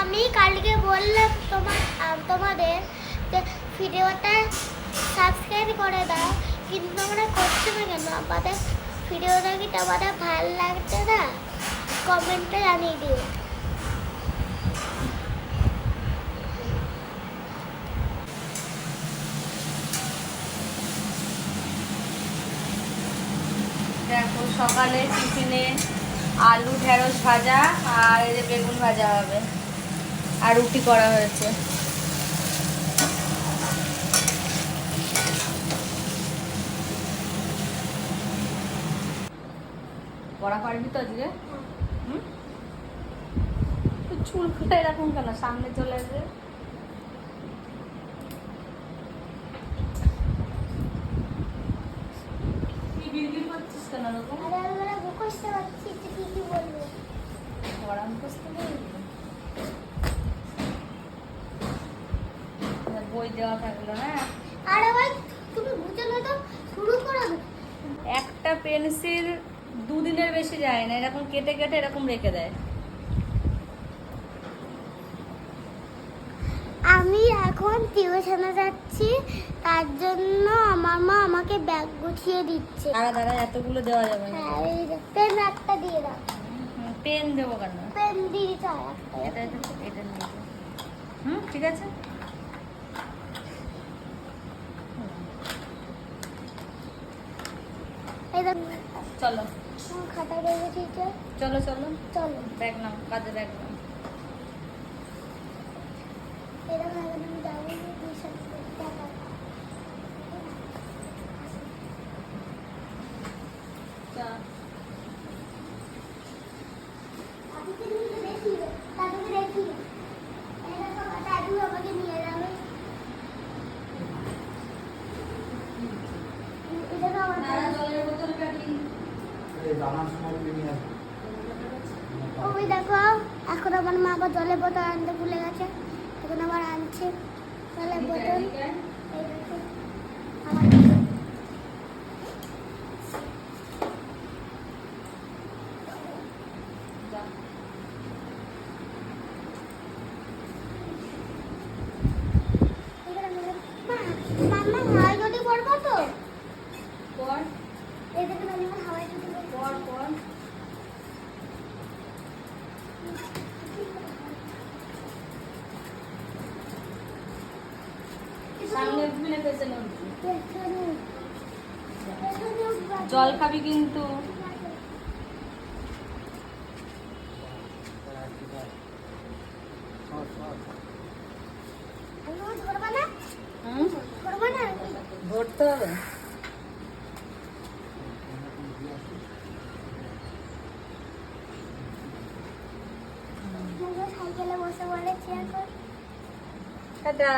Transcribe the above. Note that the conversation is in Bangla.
আমি কালকে বললাম তোমাদের যে ভিডিওটা সাবস্ক্রাইব করে দাও, কিন্তু তোমরা করছো না কেন? আমাদের ভিডিওটা কি তোমাদের ভালো লাগছে না? কমেন্টে জানিয়ে দিও। দেখো সকালে টিফিনে আলু ঢেঁড়স ভাজা আর এই যে বেগুন ভাজা হবে, আর রুটি করা হয়েছে। পড়া পারবি তো আজকে? চুল খুলে এরকম কেন সামনে চলে আসবে? কি বিড়বিড় করছিস কেন এরকম? মুখস্থ করছি, কি বলবো? পড়া মুখস্থ করবি? বই দেওয়া থাকলো না। আরে ভাই তুমি বুঝে না তো, শুরু করো। একটা পেন্সিল দুদিনের বেশি যায় না, এরকম কেটে কেটে এরকম রেখে দেয়। আমি এখন টিউশনে যাচ্ছি, তার জন্য আমার মা আমাকে ব্যাগ গুছিয়ে দিচ্ছে। দাঁড়া এতগুলো দেওয়া যাবে না। হ্যাঁ, এই যে পেন একটা দিয়ে দাও। পেন দেবো কেন? পেন দিয়ে চাই এটা এটা নিয়ে ঠিক আছে। চলো খাতা রয়ে গেছে। চলো চলো চলো ব্যাগ নাও, কাজে ব্যাগ নাও। এরকম আমি যাবো টিউশন টাকা। আমাকে নিয়ে যাবে। ওই দেখো, এখন আমার মা আবার জলের বোতল আনতে ভুলে গেছে, এখন আবার আনছে জলের বোতল। এই দেখো আমার মাম্মা হাওয়াই চটি পরবো তো? পর এই দেখুন আমি এখন হাওয়াই চটি পর পর সামনে ঘুরে পেছনে উঠবি। জল খাবি কিন্তু। ধরতে হবে। সাইকেলে বসে বলে চেয়ার কর। টাটা।